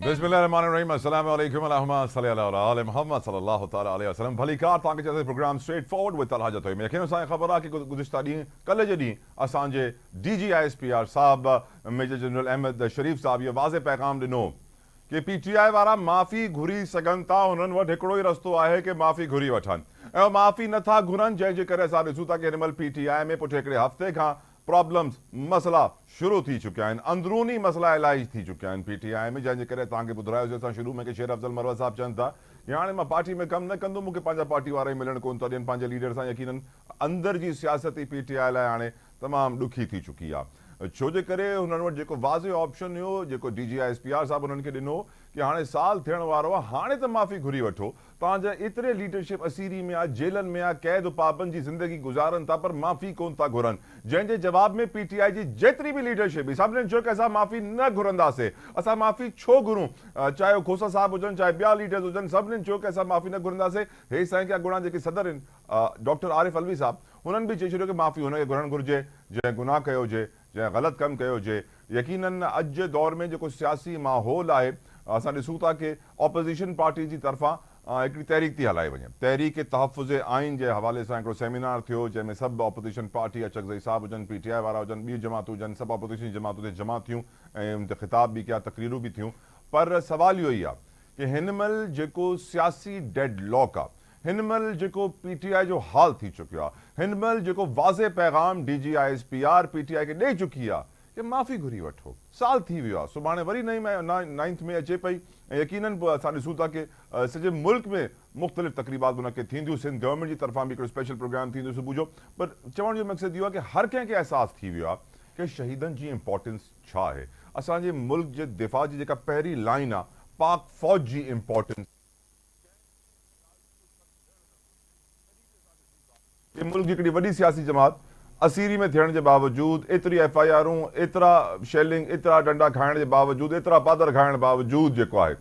बिस्मिल्लाहिर्रहमानिर्रहीम अस्सलामु अलैकुम रहमतुल्लाहि सल्लल्लाहु मोहम्मद सल्लल्लाहु तआला अलैहि वसल्लम भली कार तव्हांखे चए program straight forward with Talha Jatoi में यकीन असांखे ख़बर आहे कि गुज़िश्ता ॾींहुं कल्ह जे ॾींहुं असांजे DGISPR साहब मेजर जनरल अहमद शरीफ़ साहब इहो वाज़े पैगाम ॾिनो कि PTI वारा माफ़ी घुरी सघनि था। हुननि वटि हिकिड़ो ई रस्तो आहे कि माफ़ी घुरी वठनि ऐं माफ़ी नथा घुरनि, जंहिंजे करे असां ॾिसूं था कि हिन महिल PTI में पुठि हिकिड़े हफ़्ते खां प्रॉब्लम्स मसला शुरू थी चुकिया आहिनि, अंदरूनी मसला इलाही थी चुकिया आहिनि PTI में, जंहिंजे करे तव्हांखे ॿुधायोसीं असां शुरू में कि शेर अफ़ज़ल मरवत साहब चवनि था कि हाणे मां पार्टी में कमु न कंदुमि, मूंखे पंहिंजा पार्टी वारा ई मिलणु कोन था ॾियनि पंहिंजे लीडर सां। यकीनन अंदर जी सियासत ई PTI लाइ हाणे तमामु ॾुखी थी चुकी आहे, छो जे करे हुननि वटि जेको वाज़े ऑप्शन हुयो जेको DGISPR साहब हुननि खे ॾिनो कि हाणे साल थियण वारो आहे, हाणे त माफ़ी घुरी वठो। तव्हांजा एतिरे लीडरशिप असीरी में आहे, जेलनि में आहे, क़ैद पाबंद जी ज़िंदगी गुज़ारनि था, पर माफ़ी कोन था घुरनि, जंहिंजे जवाब में PTI जी जेतिरी बि लीडरशिप हुई सभिनीनि चयो कि असां माफ़ी न घुरंदासीं। असां माफ़ी छो घुरूं? चाहे उहो खोसा साहब हुजनि, चाहे ॿिया लीडर्स हुजनि, सभिनीनि चयो कि असां माफ़ी न घुरंदासीं। हे साईं गुणा जेके सदर आहिनि डॉक्टर आरिफ अलवी साहब, हुननि बि चई छॾियो कि माफ़ी हुनखे घुरणु घुरिजे जंहिं गुनाह कयो हुजे, जंहिं ग़लति कमु कयो हुजे। यकीनन अॼु जे दौर में जेको सियासी माहौल आहे, असां ॾिसूं था कि ऑपोज़िशन पार्टी जी तरफ़ां हिकिड़ी तहरीक थी हलाई वञे। तहरीक तहफ़ुज़ आइन जे हवाले सां हिकिड़ो सेमिनार थियो जंहिंमें सभु ऑपोज़िशन पार्टी अचकज़ई साहब हुजनि, PTI वारा हुजनि, ॿी जमातूं हुजनि, सभु ऑपोज़िशन जमातूं ते जमा थियूं ऐं उन ते ख़िताब बि कया, तक़रीरूं बि थियूं। पर सवाल इहो ई आहे कि हिन महिल जेको सियासी डेड लॉक आहे, हिन महिल जेको PTI जो हाल थी चुकियो आहे, हिन महिल जेको वाज़े पैगाम DGISPR PTI खे ॾेई चुकी आहे कि माफ़ी घुरी वठो। साल थी वियो आहे, सुभाणे वरी 9 में अचे पई ऐं यकीनन पोइ असां ॾिसूं था कि सॼे मुल्क में मुख़्तलिफ़ तक़रीबात उनखे थींदियूं, सिंध गवर्नमेंट जी तरफ़ां बि हिकिड़ो स्पेशल प्रोग्राम थींदो सुबुह जो। पर चवण जो मक़सदु इहो आहे कि हर कंहिंखे अहसासु थी वियो आहे कि शहीदनि जी इम्पोर्टेंस छा आहे। असांजे मुल्क जे दिफ़ा जी जेका पहिरीं लाइन आहे, पाक फ़ौज जी इम्पोर्टेंस, मुल्क जी हिकिड़ी वॾी सियासी जमात असीरी में थियण जे बावजूद, एतिरी FIRूं, एतिरा शेलिंग, एतिरा डंडा खाइण जे बावजूद, एतिरा पादर खाइण जे बावजूद जेको आहे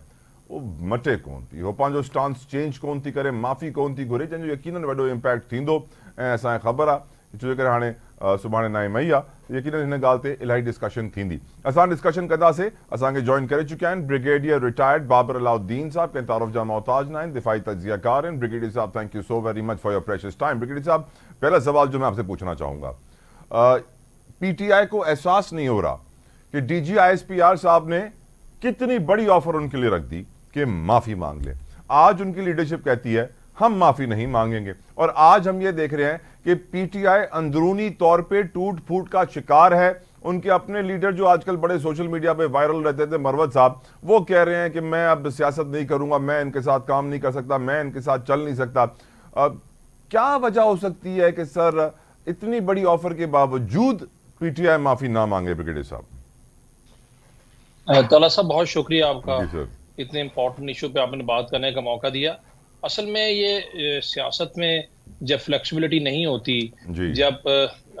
उहो मटे कोन थी, उहो पंहिंजो स्टांस चेंज कोन थी करे, माफ़ी कोन थी घुरे, जंहिंजो यकीनन वॾो इम्पैक्ट थींदो। ऐं असांखे ख़बर आहे छो जे करे हाणे सुभाणे 9 मई आहे, यकीनन हिन ॻाल्हि ते इलाही डिस्कशन थींदी। असां डिस्कशन कंदासीं। असांखे जॉइन करे चुकिया आहिनि ब्रिगेडियर रिटायर्ड बाबर अलाउद्दीन साहब, कंहिं तारुफ़ जा मोहताज न आहिनि, दिफ़ाई तज्ज़ियाकार आहिनि। ब्रिगेडियर साहब, thank you so very much for your precious time. Brigadier साहब, पहला सवाल जो मैं आपसे पूछना चाहूँगा, PTI को एहसास नहीं हो रहा कि DGISPR साहब ने कितनी बड़ी ऑफर उनके लिए रख दी कि माफ़ी मांग ले। आज उनकी लीडरशिप कहती है हम माफ़ी नहीं मांगेंगे, और आज हम ये देख रहे हैं कि PTI अंदरूनी तौर पे टूट फूट का शिकार है। उनके अपने लीडर जो आजकल बड़े सोशल मीडिया पे वायरल रहते थे, मरवत साहब, वो कह रहे हैं कि मैं अब सियासत नहीं करूंगा, मैं इनके साथ काम नहीं कर सकता, मैं इनके साथ चल नहीं सकता। क्या वजह हो सकती है कि सर इतनी बड़ी ऑफर के बावजूद PTI माफ़ी ना मांगे? ब्रिगेडियर साहब। तला साहब, बहुत शुक्रिया आपका, जी सर। इतने इम्पोर्टेंट इशू पे आपने बात करने का मौका दिया। असल में ये सियासत में जब फ्लेक्सिबिलिटी नहीं होती, जब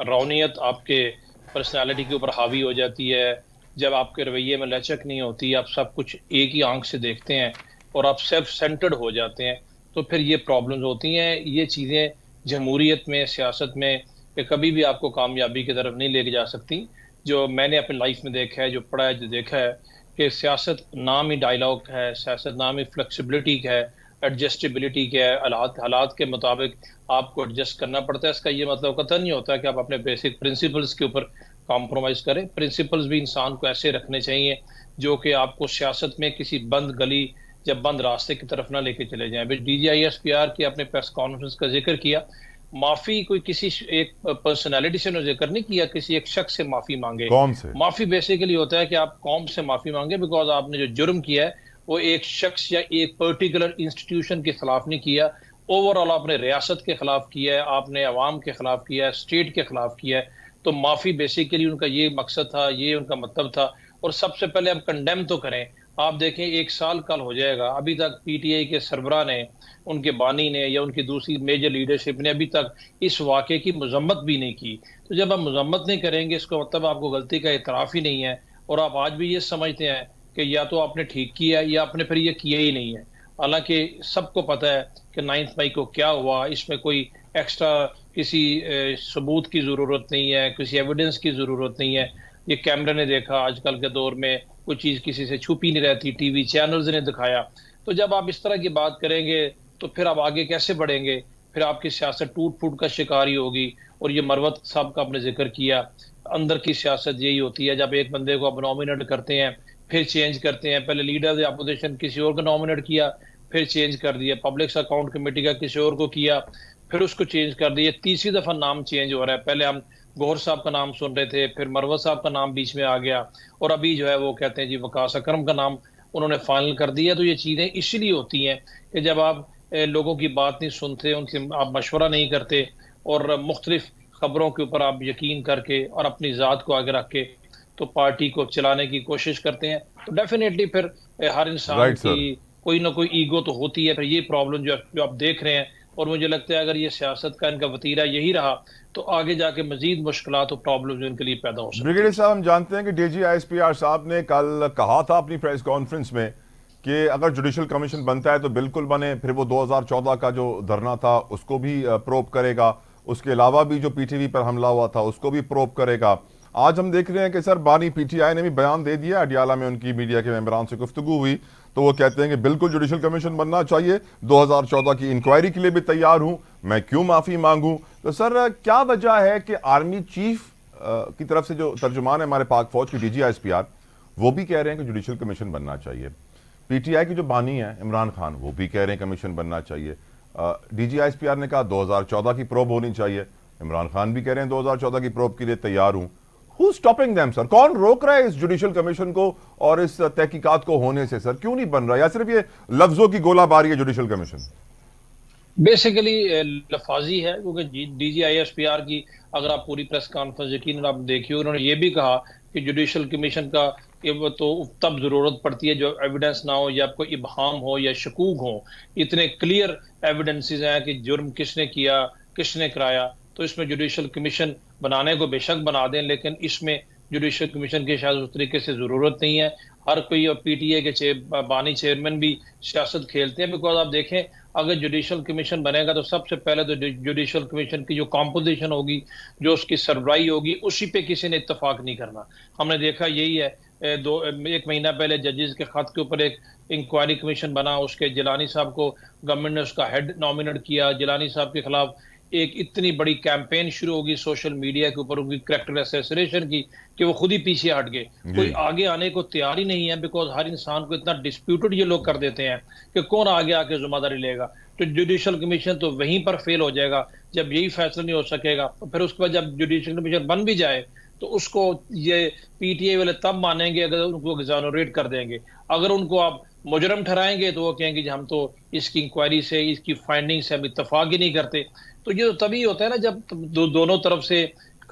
रौनियत आपके पर्सनालिटी के ऊपर हावी हो जाती है, जब आपके रवैये में लचक नहीं होती, आप सब कुछ एक ही आंख से देखते हैं और आप सेल्फ सेंटर्ड हो जाते हैं, तो फिर ये प्रॉब्लम्स होती हैं। ये चीज़ें जमहूरियत में, सियासत में कभी भी आपको कामयाबी की तरफ नहीं लेके जा सकती। जो मैंने अपनी लाइफ में देखा है, जो पढ़ा है, जो देखा है कि सियासत नाम ही डायलॉग है, सियासत नाम ही फ्लेक्सिबिलिटी का है, एडजस्टेबिलिटी का है। हालात के मुताबिक आपको एडजस्ट करना पड़ता है। इसका ये मतलब कतई नहीं होता कि आप अपने बेसिक प्रिंसिपल्स के ऊपर कॉम्प्रोमाइज़ करें। प्रिंसिपल्स भी इंसान को ऐसे रखने चाहिए जो कि आपको सियासत में किसी बंद गली या बंद रास्ते की तरफ ना लेके चले जाएं। DGISPR की आपने प्रेस कॉन्फ्रेंस का जिक्र किया, माफी कोई किसी एक पर्सनालिटी से जिक्र नहीं किया, किसी एक शख्स से माफी मांगे। कौन से? माफी बेसिकली होता है कि आप कौम से माफी मांगे, बिकॉज आपने जो जुर्म किया है वो एक शख्स या एक पर्टिकुलर इंस्टीट्यूशन के खिलाफ नहीं किया, ओवरऑल आपने रियासत के खिलाफ किया है, आपने अवाम के खिलाफ किया है, स्टेट के खिलाफ किया है। तो माफी बेसिकली उनका ये मकसद था, ये उनका मतलब था। और सबसे पहले हम कंडेम तो करें। आप देखें, 1 साल कल हो जाएगा, अभी तक PTI के सरबरा ने, उनके बानी ने या उनकी दूसरी मेजर लीडरशिप ने अभी तक इस वाक़े की मजम्मत भी नहीं की। तो जब हम मजम्मत नहीं करेंगे, इसका मतलब आपको गलती का इतराफ़ ही नहीं है, और आप आज भी ये समझते हैं कि या तो आपने ठीक किया या आपने फिर ये किया ही नहीं है। हालांकि सबको पता है कि 9 मई को क्या हुआ, इसमें कोई एक्स्ट्रा किसी सबूत की ज़रूरत नहीं है, किसी एविडेंस की ज़रूरत नहीं है। ये कैमरे ने देखा, आजकल के दौर में कोई चीज़ किसी से छुपी नहीं रहती, टीवी चैनल्स ने दिखाया। तो जब आप इस तरह की बात करेंगे तो फिर आप आगे कैसे बढ़ेंगे? फिर आपकी सियासत टूट-फूट का शिकार ही होगी। और ये मरवत साहब का आपने ज़िक्र किया, अंदर की सियासत यही होती है, जब एक बंदे को आप नॉमिनेट करते हैं, फिर चेंज करते हैं। पहले लीडर अपोजिशन किसी और को नॉमिनेट किया, फिर चेंज कर दिया, पब्लिक अकाउंट कमेटी का किसी और को किया, फिर उसको चेंज कर दिया। तीसरी दफ़ा नाम चेंज हो रहा है। पहले हम गौहर साहब का नाम सुन रहे थे, फिर मरवत साहब का नाम बीच में आ गया, और अभी जो है वो कहते हैं जी वकास अकरम का नाम उन्होंने फाइनल कर दिया। तो ये चीज़ें इसलिए होती हैं कि जब आप लोगों की बात नहीं सुनते, उनसे आप मशवरा नहीं करते, और मुख्तलिफ खबरों के ऊपर आप यकीन करके और अपनी ज़ात को आगे रख के तो पार्टी को चलाने की कोशिश करते हैं, तो डेफिनेटली फिर हर इंसान की कोई ना कोई ईगो तो होती है। फिर ये प्रॉब्लम जो आप देख रहे हैं, और मुझे लगता है अगर ये सियासत का इनका वतीरा यही रहा तो आगे जाके मजीद मुश्किलात और प्रॉब्लम इनके लिए पैदा हो सकती है। ब्रिगेडियर साहब, हम जानते हैं कि DGISPR साहब ने कल कहा था अपनी प्रेस कॉन्फ्रेंस में कि अगर जुडिशल कमीशन बनता है तो बिल्कुल बने। फिर वो 2014 का जो धरना था उसको भी प्रोब करेगा, उसके अलावा भी जो PTV पर हमला हुआ था उसको भी प्रोब करेगा। आज हम देख रहे हैं कि सर बानी PTI ने भी बयान दे दिया, अडियाला में उनकी मीडिया के मेंबरान से गुफ्तगू हुई तो वो कहते हैं कि बिल्कुल जुडिशल कमीशन बनना चाहिए, 2014 की इंक्वायरी के लिए भी तैयार हूं, मैं क्यों माफी मांगूं। तो सर क्या वजह है कि आर्मी चीफ की तरफ से जो तर्जुमान है हमारे पाक फौज की DGISPR, वो भी कह रहे हैं कि जुडिशल कमीशन बनना चाहिए। PTI की जो बानी है इमरान खान, वो भी कह रहे हैं कमीशन बनना चाहिए। DGISPR ने कहा 2014 की प्रोब होनी चाहिए, इमरान खान भी कह रहे हैं 2014 की प्रोब के लिए तैयार हूं। Who's stopping them, sir? कौन रोक रहा है इस जुडिशल कमीशन को और इस तहकीकात को होने से? सर क्यों नहीं बन रहा, या सिर्फ ये लफ्जों की गोलाबारी है जुडिशल कमीशन? बेसिकली लफाजी है, क्योंकि DGISPR की अगर आप पूरी प्रेस कॉन्फ्रेंस यकीन आप देखिए, उन्होंने ये भी कहा कि जुडिशल कमीशन का वो तो तब जरूरत पड़ती है जो एविडेंस ना हो या कोई इबहाम हो या शकूक हो। इतने क्लियर एविडेंसेस हैं कि जुर्म किसने किया, किसने कराया, तो इसमें जुडिशल कमीशन बनाने को बेशक बना दें, लेकिन इसमें जुडिशल कमीशन की शायद उस तरीके से जरूरत नहीं है। हर कोई, और PTA के बानी चेयरमैन भी सियासत खेलते हैं, बिकॉज आप देखें अगर जुडिशल कमीशन बनेगा तो सबसे पहले तो जुडिशल कमीशन की जो कॉम्पोजिशन होगी, जो उसकी सरबराही होगी, उसी पे किसी ने इत्तेफाक नहीं करना। हमने देखा यही है, एक महीना पहले जजेस के खत के ऊपर एक इंक्वायरी कमीशन बना, उसके जिलानी साहब को गवर्नमेंट ने उसका हेड नॉमिनेट किया। जिलानी साहब के खिलाफ एक इतनी बड़ी कैंपेन शुरू होगी सोशल मीडिया के ऊपर उनकी कैरेक्टर असैसिनेशन की कि वो खुद ही पीछे हट गए, कोई आगे आने को तैयार ही नहीं है, बिकॉज हर इंसान को इतना डिस्प्यूटेड ये लोग कर देते हैं कि कौन आगे आके जिम्मेदारी लेगा। तो जुडिशल कमीशन तो वहीं पर फेल हो जाएगा जब यही फैसला नहीं हो सकेगा। तो फिर उसके बाद जब जुडिशल कमीशन बन भी जाए तो उसको ये PTA वाले तब मानेंगे अगर उनको एग्जोनरेट कर देंगे। अगर उनको आप मुजरम ठहराएंगे तो वो कहेंगे हम तो इसकी इंक्वायरी से, इसकी फाइंडिंग से हम इत्तेफाक ही नहीं करते। तो ये तो तभी होता है ना जब दोनों तरफ से,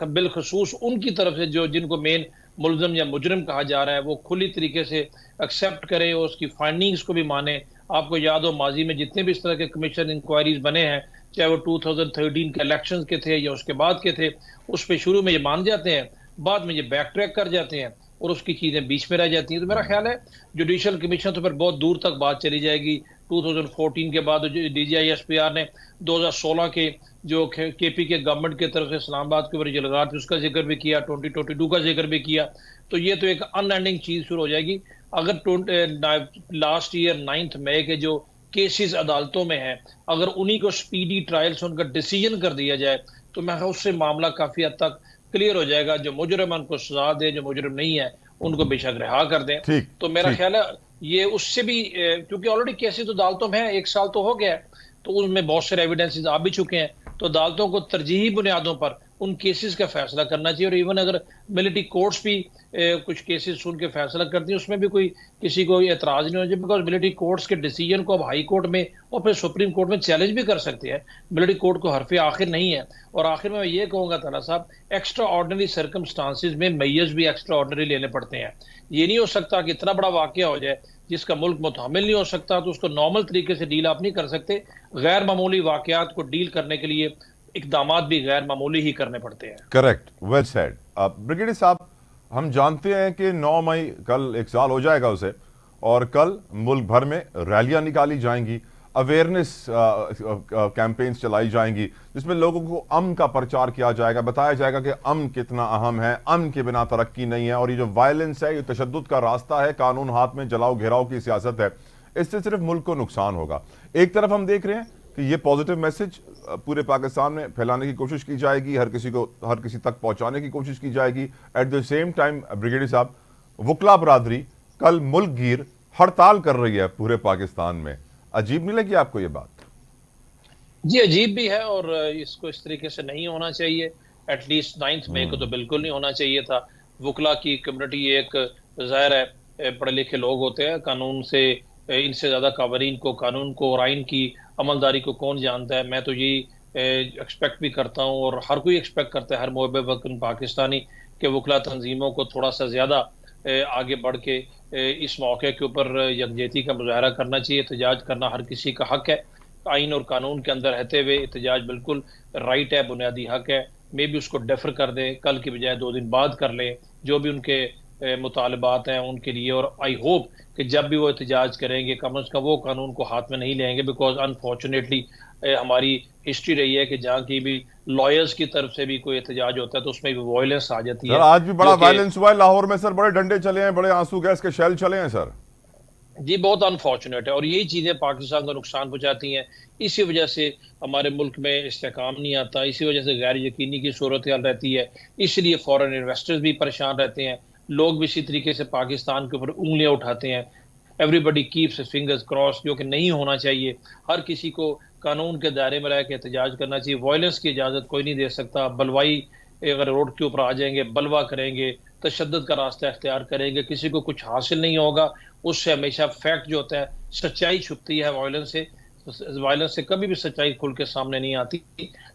बिलखसूस उनकी तरफ से जो जिनको मेन मुलजम या मुजरिम कहा जा रहा है, वो खुली तरीके से एक्सेप्ट करे और उसकी फाइंडिंग्स को भी माने। आपको याद हो माजी में जितने भी इस तरह के कमीशन इंक्वायरीज बने हैं, चाहे वो 2013 के इलेक्शंस के थे या उसके बाद के थे, उस पर शुरू में ये मान जाते हैं, बाद में ये बैक ट्रैक कर जाते हैं और उसकी चीजें बीच में रह जाती हैं। तो मेरा ख्याल है जुडिशल कमीशन तो फिर बहुत दूर तक बात चली जाएगी। 2014 के बाद DGISPR ने 2016 के जो KP के गवर्नमेंट की तरफ से इस्लामाबाद के ऊपर जो लगा थी उसका जिक्र भी किया, 2022 का जिक्र भी किया। तो ये तो एक अनएंडिंग चीज शुरू हो जाएगी। अगर लास्ट ईयर 9 मई के जो केसेस अदालतों में है, अगर उन्हीं को स्पीडी ट्रायल से उनका डिसीजन कर दिया जाए तो मैं उससे मामला काफी हद तक क्लियर हो जाएगा। जो मुजरिम है उनको सजा दे, जो मुजरिम नहीं है उनको बेशक रिहा कर दें। तो मेरा ख्याल है ये उससे भी, क्योंकि ऑलरेडी केसेस तो अदालतों में है, 1 साल तो हो गया है, तो उनमें बहुत सारे एविडेंसेस आ भी चुके हैं। तो अदालतों को तरजीही बुनियादों पर उन केसेस का फैसला करना चाहिए। और इवन अगर मिलिट्री कोर्ट्स भी कुछ केसेस सुन के फैसला करती हैं, उसमें भी कोई किसी को एतराज नहीं होना चाहिए, बिकॉज मिलिट्री कोर्ट्स के डिसीजन को अब हाई कोर्ट में और फिर सुप्रीम कोर्ट में चैलेंज भी कर सकते हैं। मिलिट्री कोर्ट को हरफ आखिर नहीं है। और आखिर में मैं ये कहूंगा ताला साहब, एक्स्ट्रा ऑर्डिनरी सर्कमस्टांसिस में मैयर्स भी एक्स्ट्रा ऑर्डिनरी लेने पड़ते हैं। ये नहीं हो सकता कि इतना बड़ा वाकया हो जाए जिसका मुल्क मुतहमिल नहीं हो सकता, तो उसको नॉर्मल तरीके से डील आप नहीं कर सकते। गैर मामूली वाकयात को डील करने के लिए इकदामात भी गैर मामूली ही करने पड़ते हैं। Correct, well said. ब्रिगेडियर साहब, हम जानते हैं कि 9 मई कल 1 साल हो जाएगा उसे, और कल मुल्क भर में रैलियां निकाली जाएंगी। अवेयरनेस कैंपेन्स चलाई जाएंगी जिसमें लोगों को अमन का प्रचार किया जाएगा, बताया जाएगा कि अमन कितना अहम है, अमन के बिना तरक्की नहीं है, और ये जो वायलेंस है, ये तशद्दुद का रास्ता है, कानून हाथ में जलाओ घेराव की सियासत है, इससे सिर्फ मुल्क को नुकसान होगा। एक तरफ हम देख रहे हैं कि ये पॉजिटिव मैसेज पूरे पाकिस्तान में फैलाने की कोशिश की जाएगी, हर किसी तक पहुंचाने की कोशिश की जाएगी। At the same time brigadier साहब, वकला बरादरी कल मुल्क गिर हड़ताल कर रही है पूरे पाकिस्तान में। अजीब नहीं लगी आपको ये बात? जी अजीब भी है, और इसको इस तरीके से नहीं होना चाहिए। एटलीस्ट 9 मई को तो बिल्कुल नहीं होना चाहिए था। वकला की कम्युनिटी एक ज़ाहिर है पढ़े लिखे लोग होते हैं, कानून से इनसे ज़्यादा कावरीन को, कानून को और आइन की अमलदारी को कौन जानता है। मैं तो यही एक्सपेक्ट भी करता हूँ, और हर कोई एक्सपेक्ट करता है, हर मुहब्बे वतन पाकिस्तानी, कि वकला तंजीमों को थोड़ा सा ज़्यादा आगे बढ़ के इस मौके के ऊपर यकजहती का मुजाहरा करना चाहिए। एहतजाज करना हर किसी का हक है, आइन और कानून के अंदर रहते हुए एहतजाज बिल्कुल राइट है, बुनियादी हक है। मे भी उसको डेफर कर दें, कल की बजाय 2 दिन बाद कर लें, जो भी उनके मुतालबात हैं उनके लिए। और आई होप कि जब भी वो एहतजाज करेंगे, कम अज़ कम वो कानून को हाथ में नहीं लेंगे, बिकॉज अनफॉर्चुनेटली हमारी हिस्ट्री रही है कि जहाँ की भी लॉयर्स की तरफ से भी कोई एहतजाज होता है तो उसमें भी वायलेंस आ जाती है। आज भी बड़ा वायलेंस हुआ है लाहौर में सर, बड़े डंडे चले हैं, बड़े आंसू गैस के शेल चले हैं सर। जी बहुत अनफॉर्चुनेट है, और यही चीज़ें पाकिस्तान को नुकसान पहुंचाती हैं। इसी वजह से हमारे मुल्क में इस्तेकाम नहीं आता, इसी वजह से गैर यकीनी की सूरत हाल रहती है, इसलिए फॉरेन इन्वेस्टर्स भी परेशान रहते हैं, लोग भी इसी तरीके से पाकिस्तान के ऊपर उंगलियां उठाते हैं। एवरीबडी कीप्स फिंगर्स क्रॉस, जो कि नहीं होना चाहिए। हर किसी को कानून के दायरे में रह के एहतजाज करना चाहिए। वायलेंस की इजाज़त कोई नहीं दे सकता। बलवाई अगर रोड के ऊपर आ जाएंगे, बलवा करेंगे, तशद्दुद का रास्ता इख्तियार करेंगे, किसी को कुछ हासिल नहीं होगा। उससे हमेशा फैक्ट जो होता है, सच्चाई छुपती है वायलेंस से। वायलेंस से कभी भी सच्चाई खुल के सामने नहीं आती।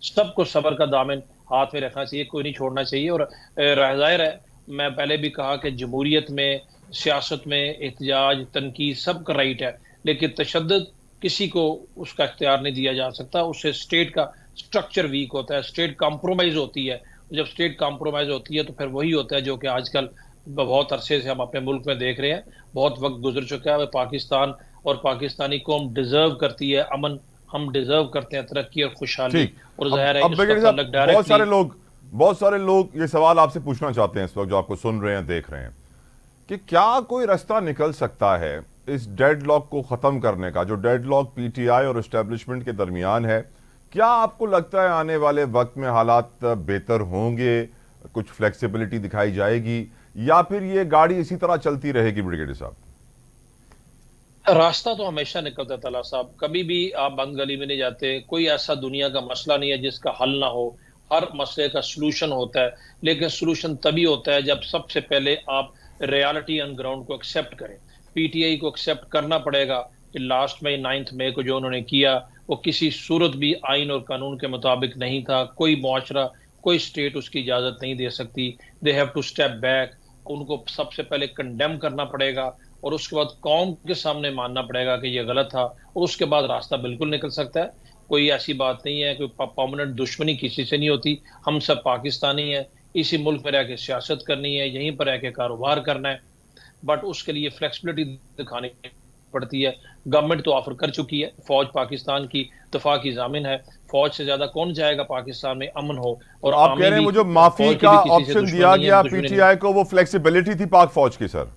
सबको सब्र का दामन हाथ में रखना चाहिए, कोई नहीं छोड़ना चाहिए। और ज़ाहिर है, मैं पहले भी कहा कि जमहूरियत में, सियासत में एहतजाज, तनकीद सबका राइट है, लेकिन तशद्दुद किसी को उसका इख्तियार नहीं दिया जा सकता। उससे स्टेट का स्ट्रक्चर वीक होता है, स्टेट कॉम्प्रोमाइज होती है। जब स्टेट कॉम्प्रोमाइज होती है तो फिर वही होता है जो कि आजकल बहुत अरसे से हम अपने मुल्क में देख रहे हैं। बहुत वक्त गुजर चुका है। पाकिस्तान और पाकिस्तानी कौम डिजर्व करती है अमन, हम डिजर्व करते हैं तरक्की और खुशहाली। और ज़ाहिर है बहुत सारे लोग ये सवाल आपसे पूछना चाहते हैं इस वक्त, जो आपको सुन रहे हैं, देख रहे हैं, कि क्या कोई रास्ता निकल सकता है इस डेडलॉक को खत्म करने का, जो डेडलॉक पीटीआई और एस्टेब्लिशमेंट के दरमियान है। क्या आपको लगता है आने वाले वक्त में हालात बेहतर होंगे, कुछ फ्लेक्सिबिलिटी दिखाई जाएगी, या फिर ये गाड़ी इसी तरह चलती रहेगी? ब्रिगेडियर साहब, रास्ता तो हमेशा निकलता है तला साहब, कभी भी आप बंद गली में नहीं जाते। कोई ऐसा दुनिया का मसला नहीं है जिसका हल ना हो, हर मसले का सलूशन होता है। लेकिन सलूशन तभी होता है जब सबसे पहले आप रियलिटी ऑन ग्राउंड को एक्सेप्ट करें। पीटीआई को एक्सेप्ट करना पड़ेगा कि लास्ट में 9 मई को जो उन्होंने किया वो किसी सूरत भी आइन और कानून के मुताबिक नहीं था। कोई मुआशरा, कोई स्टेट उसकी इजाज़त नहीं दे सकती। They have to step back. उनको सबसे पहले कंडेम करना पड़ेगा, और उसके बाद कौम के सामने मानना पड़ेगा कि ये गलत था, और उसके बाद रास्ता बिल्कुल निकल सकता है। कोई ऐसी बात नहीं है, कोई परमानेंट दुश्मनी किसी से नहीं होती। हम सब पाकिस्तानी हैं, इसी मुल्क में रह के सियासत करनी है, यहीं पर रह के कारोबार करना है, बट उसके लिए फ्लेक्सिबिलिटी दिखानी पड़ती है। गवर्नमेंट तो ऑफर कर चुकी है, फौज पाकिस्तान की दफा की जामिन है। फौज से ज्यादा कौन जाएगा पाकिस्तान में अमन हो। और आप कह रहे हैं वो जो माफी का ऑप्शन दिया गया पीटीआई को, वो फ्लेक्सिबिलिटी थी पाक फौज की? सर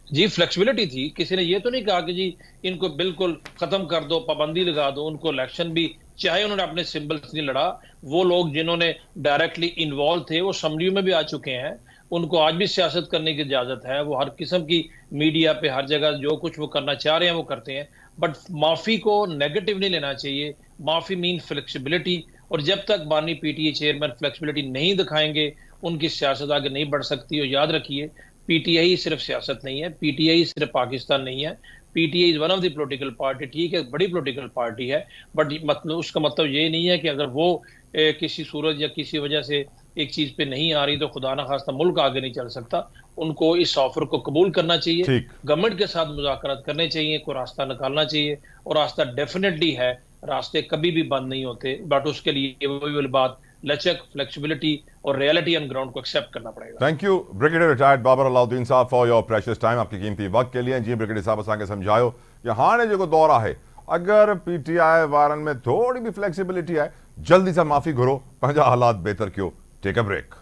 जी फ्लेक्सिबिलिटी थी, किसी ने ये तो नहीं कहा कि जी इनको बिल्कुल खत्म कर दो, पाबंदी लगा दो। उनको इलेक्शन भी, चाहे उन्होंने अपने सिंबल्स नहीं लड़ा, वो लोग जिन्होंने डायरेक्टली इन्वॉल्व थे वो असम्बलियों में भी आ चुके हैं, उनको आज भी सियासत करने की इजाजत है। वो हर किस्म की मीडिया पे हर जगह जो कुछ वो करना चाह रहे हैं वो करते हैं। बट माफी को नेगेटिव नहीं लेना चाहिए। माफी मीन फ्लेक्सिबिलिटी, और जब तक बानी पीटीए चेयरमैन फ्लेक्सिबिलिटी नहीं दिखाएंगे उनकी सियासत आगे नहीं बढ़ सकती। और याद रखिए, पीटीआई सिर्फ सियासत नहीं है, पीटीआई सिर्फ पाकिस्तान नहीं है। PTI is one of the political party, ठीक है बड़ी पॉलिटिकल पार्टी है, बट मतलब उसका मतलब ये नहीं है कि अगर वो किसी सूरत या किसी वजह से एक चीज पे नहीं आ रही तो खुदा ना खास्ता मुल्क आगे नहीं चल सकता। उनको इस ऑफर को कबूल करना चाहिए, गवर्नमेंट के साथ मुज़ाकरात करने चाहिए, कोई रास्ता निकालना चाहिए। और रास्ता डेफिनेटली है, रास्ते कभी भी बंद नहीं होते, बट उसके लिए वही वाली बात, लचक, फ्लेक्सिबिलिटी और रियलिटी ऑन ग्राउंड को एक्सेप्ट करना पड़ेगा। Thank you brigadier retired Babar Alauddin sahab for your precious time, आपकी कीमती वक्त के लिए। जी ब्रिगेडियर साहब असांखे समझायो कि हाणे जेको दौर आहे अगर PTI वारनि में थोड़ी भी फ्लेक्सिबिलिटी है, जल्दी से माफ़ी घुरो, पंहिंजा हालात बेहतर कयो। Take a break.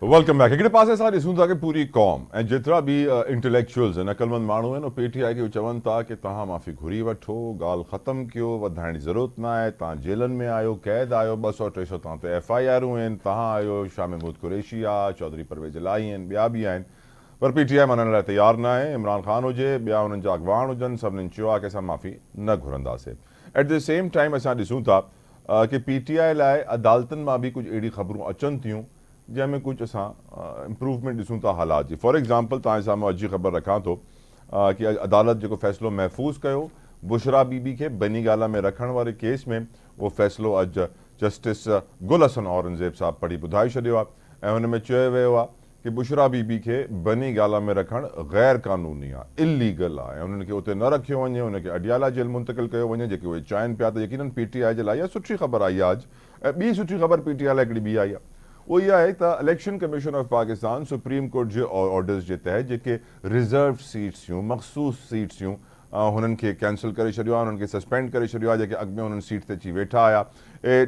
Welcome back. हिकिड़े पासे असां ॾिसूं था कि पूरी क़ौम ऐं जेतिरा बि इंटेलेक्चुअल्स आहिनि, अक़लमंद माण्हू आहिनि, PTI खे चवनि था कि तव्हां माफ़ी घुरी वठो, ॻाल्हि ख़तमु कयो, वधाइण जी ज़रूरत न आहे, तव्हां जेलनि में आहियो, क़ैद आहियो, 200-300 तव्हां ते FIRूं आहिनि, तव्हां आहियो, शाह महमूद कुरैशी आहे, चौधरी परवेज़ इलाही आहिनि, ॿिया बि आहिनि, पर PTI मञण लाइ तयारु न आहे। इमरान ख़ान हुजे, ॿिया हुननि जा अॻवान हुजनि, सभिनीनि चयो आहे कि असां माफ़ी न घुरंदासीं। एट द सेम टाइम असां ॾिसूं था कि PTI लाइ अदालतुनि मां बि कुझु अहिड़ी ख़बरूं अचनि थियूं जंहिंमें कुछ असां इम्प्रूवमेंट ॾिसूं था हालात जी। फॉर एग्ज़ाम्पल तव्हांजे साम्हूं अॼु जी ख़बर रखां थो कि अदालत जेको फ़ैसिलो महफ़ूज़ कयो बुशरा बीबी खे बनीगाला में रखण वारे केस में, उहो फ़ैसिलो अॼु जस्टिस गुल हसन औरंगज़ेब साहब पढ़ी ॿुधाए छॾियो आहे ऐं हुन में चयो वियो आहे कि बुशरा बीबी खे बनीगाला में रखणु गैर क़ानूनी आहे, इलीगल आहे ऐं उन्हनि खे उते न रखियो वञे, उनखे अडियाला जेल मुंतक़िल कयो वञे, जेके उहे चाहिनि पिया। त यकीनन PTI जे लाइ इहा सुठी ख़बर आई आहे अॼु। ऐं ॿी सुठी ख़बर PTI लाइ हिकिड़ी ॿी आई आहे, वो इहा आहे त election commission of Pakistan supreme court जे ऑर्डर्स जे तहत जेके रिज़र्व सीट्स हुयूं, मख़सूस सीट्स हुयूं, हुननि खे कैंसिल करे छॾियो आहे, हुननि खे सस्पेंड करे छॾियो आहे, जेके अॻु में हुननि सीट ते अची वेठा हुआ।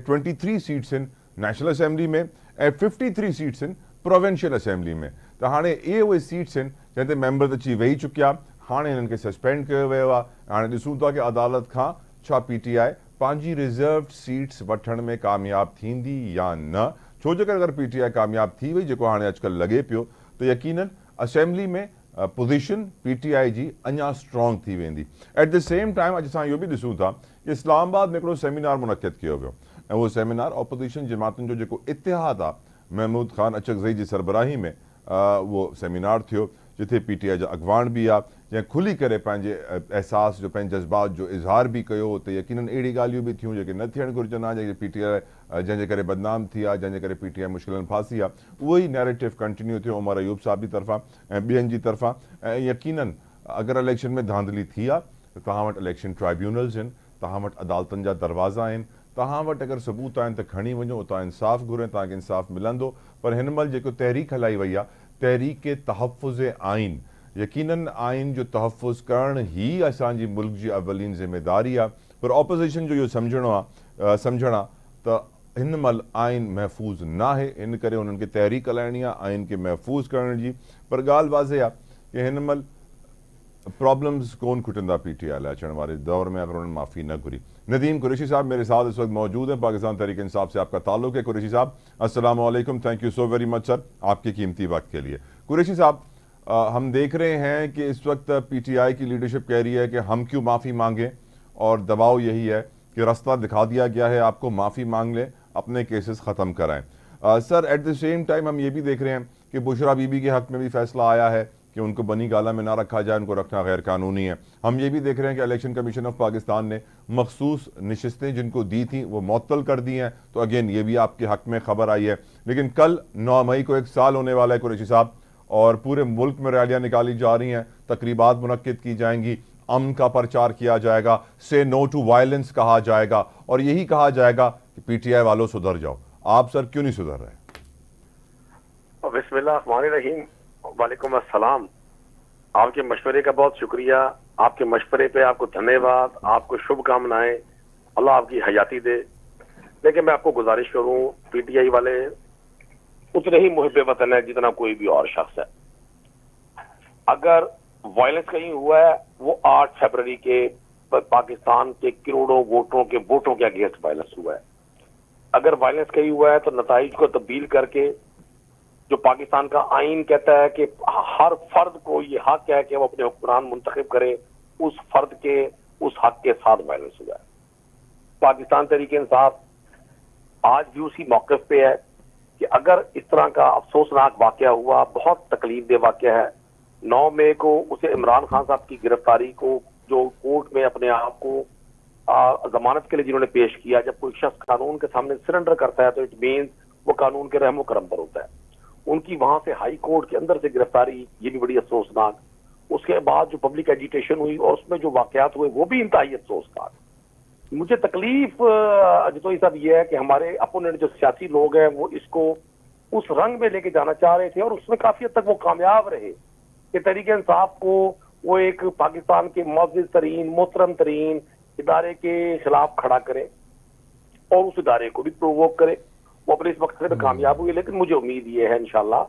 23 सीट्स आहिनि नेशनल असेंबली में ऐं 53 सीट्स आहिनि प्रोविंशियल असेंबली में। त हाणे इहे उहे सीट्स आहिनि जंहिं ते मेंबर त अची वेही चुकिया, हाणे हिननि खे सस्पेंड कयो वियो आहे। हाणे ॾिसूं था कि अदालत खां छा PTI पंहिंजी रिज़र्व सीट्स वठण में कामयाब थींदी या न। छो जे करे अगरि PTI कामयाब थी वई, जेको हाणे अॼुकल्ह लॻे पियो, त यकीनन असेंबली में पोज़ीशन PTI जी अञा स्ट्रॉन्ग थी वेंदी। एट द सेम टाइम अॼु असां इहो बि ॾिसूं था कि इस्लामाबाद में हिकिड़ो सेमिनार मुनक़िद कयो वियो ऐं उहो सेमिनार ऑपोज़िशन जमातुनि जो जेको इतिहाद आहे, महमूद ख़ान अचकज़ई जी सरबराही में उहो सेमिनार थियो, जिथे PTI जा अॻवान बि आहे, जंहिं खुली करे पंहिंजे एहसास जो, पंहिंजे जज़्बात जो इज़हार बि कयो। त यकीनन अहिड़ी ॻाल्हियूं बि थियूं जेके न थियणु घुरिजनि आहे, जेके PTI जंहिंजे करे बदनाम थी आहे, जंहिंजे करे PTI मुश्किलनि फासी आहे। उहो ई नैरेटिव कंटिन्यू थियो उमर अयूब साहब जी तरफ़ां ऐं ॿियनि जी तरफ़ां। ऐं यकीनन अगरि इलेक्शन में धांधली थी आहे त तव्हां वटि इलेक्शन ट्राइब्यूनल्स आहिनि, तव्हां वटि अदालतुनि जा दरवाज़ा आहिनि, तव्हां वटि अगरि सबूत आहिनि त खणी वञो, उतां इंसाफ़ घुरें, तव्हांखे इंसाफ़ मिलंदो। पर हिन महिल जेको तहरीक हलाई वई आहे, तहरीक तहफ़ुज़ आइन, यकीनन आइन जो तहफ़ुज़ करण ही असांजी मुल्क जी अवलीन ज़िम्मेदारी आहे। पर ऑपोज़िशन जो इहो सम्झणो आहे त हिन महिल आइन महफ़ूज़ न आहे, इन करे उन्हनि खे तहरीक हलाइणी आहे आइन खे महफ़ूज़ करण जी। पर ॻाल्हि वाज़े आहे कि हिन महिल प्रॉब्लम्स कोन खुटंदा PTI लाइ अचण वारे दौर में अगर उन्होंने माफ़ी न घुरी। नदीम कुरैशी साहब मेरे साथ इस वक्त मौजूद हैं, पाकिस्तान तहरीक इंसाफ से आपका ताल्लुक है। कुरैशी साहब अस्सलाम वालेकुम, thank you so very much sir आपके कीमती वक्त के लिए। कुरैशी साहब, हम देख रहे हैं कि इस वक्त PTI की लीडरशिप कह रही है कि हम क्यों माफ़ी मांगें, और दबाव यही है कि रास्ता दिखा दिया गया है आपको, माफ़ी मांग लें, अपने केसेस ख़त्म कराएं। Sir at the same time हम ये भी देख रहे हैं कि बुशरा बीबी के हक़ में भी फैसला आया है कि उनको बनीगाला में ना रखा जाए, उनको रखना गैर कानूनी है। हम ये भी देख रहे हैं कि इलेक्शन कमीशन ऑफ पाकिस्तान ने मखसूस नशिस्तें जिनको दी थी वो मुअत्तल कर दी हैं। तो अगेन ये भी आपके हक़ में ख़बर आई है। लेकिन कल 9 मई को 1 साल होने वाला है कुरैशी साहब, और पूरे मुल्क में रैलियाँ निकाली जा रही हैं, तकरीबात मुनक्किद की जाएंगी, अमन का प्रचार किया जाएगा, से नो टू वायलेंस कहा जाएगा और यही कहा जाएगा कि PTI वालों सुधर जाओ। आप सर क्यों नहीं सुधर रहे? बिस्मिल्लाहिर्रहमानिर्रहीम, वालेकुम अस्सलाम। आपके मशवरे का बहुत शुक्रिया, आपके मशवरे पे आपको धन्यवाद, आपको शुभकामनाएं, अल्लाह आपकी हयाती दे। लेकिन मैं आपको गुजारिश करूं, PTI वाले उतने ही मुहिब वतन है जितना कोई भी और शख्स है। अगर वायलेंस कहीं हुआ है वो 8 फरवरी के पाकिस्तान के करोड़ों वोटों के अगेंस्ट वायलेंस हुआ है। अगर वायलेंस कहीं हुआ है तो नताइज को तब्दील करके जो पाकिस्तान का आइन कहता है कि हर फर्द को ये हक है कि वो अपने हुक्मरान मुंतखब करे, उस फर्द के उस हक के साथ वायलेंस हुआ है। पाकिस्तान तहरीक इंसाफ आज भी उसी मौक़िफ़ पे है कि अगर इस तरह का अफसोसनाक वाक़या हुआ, बहुत तकलीफ दे वाक़या है। 9 मई को उसे इमरान खान साहब की गिरफ्तारी को जो कोर्ट में अपने आप को जमानत के लिए जिन्होंने पेश किया, जब कोई शख्स कानून के सामने सरेंडर करता है तो इट मीन्स वो कानून के रहमो करम पर होता है। उनकी वहां से हाई कोर्ट के अंदर से गिरफ्तारी, ये भी बड़ी अफसोसनाक। उसके बाद जो पब्लिक एजिटेशन हुई और उसमें जो वाकयात हुए वो भी इंतहाई अफसोसनाक। मुझे तकलीफ जो सब ये है कि हमारे अपोनेंट जो सियासी लोग हैं वो इसको उस रंग में लेके जाना चाह रहे थे और उसमें काफी हद तक वो कामयाब रहे कि तहरीक इंसाफ को वो एक पाकिस्तान के मुअज़्ज़ज़ तरीन मोहतरम तरीन इदारे के खिलाफ खड़ा करे और उस इदारे को भी प्रोवोक करे। वो अपने इस मकसद में कामयाब हुए, लेकिन मुझे उम्मीद ये है इंशाल्लाह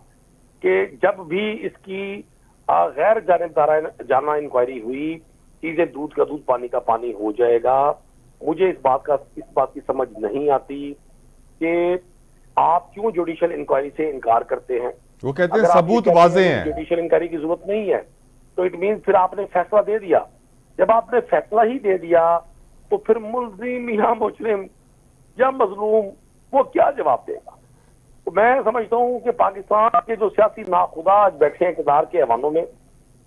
कि जब भी इसकी गैर जाना इंक्वायरी हुई, चीजें दूध का दूध पानी का पानी हो जाएगा। मुझे इस बात की समझ नहीं आती कि आप क्यों जुडिशियल इंक्वायरी से इनकार करते हैं। वो कहते हैं सबूत वाज़ेह हैं, जुडिशियल इंक्वायरी की जरूरत नहीं है, तो इट मीन फिर आपने फैसला दे दिया। जब आपने फैसला ही दे दिया तो फिर मुल्जिम या मुजरिम या मजलूम वो क्या जवाब देगा। तो मैं समझता हूँ कि पाकिस्तान के जो सियासी नाखुदा आज बैठे हैं इक़्तिदार के ऐवानों में,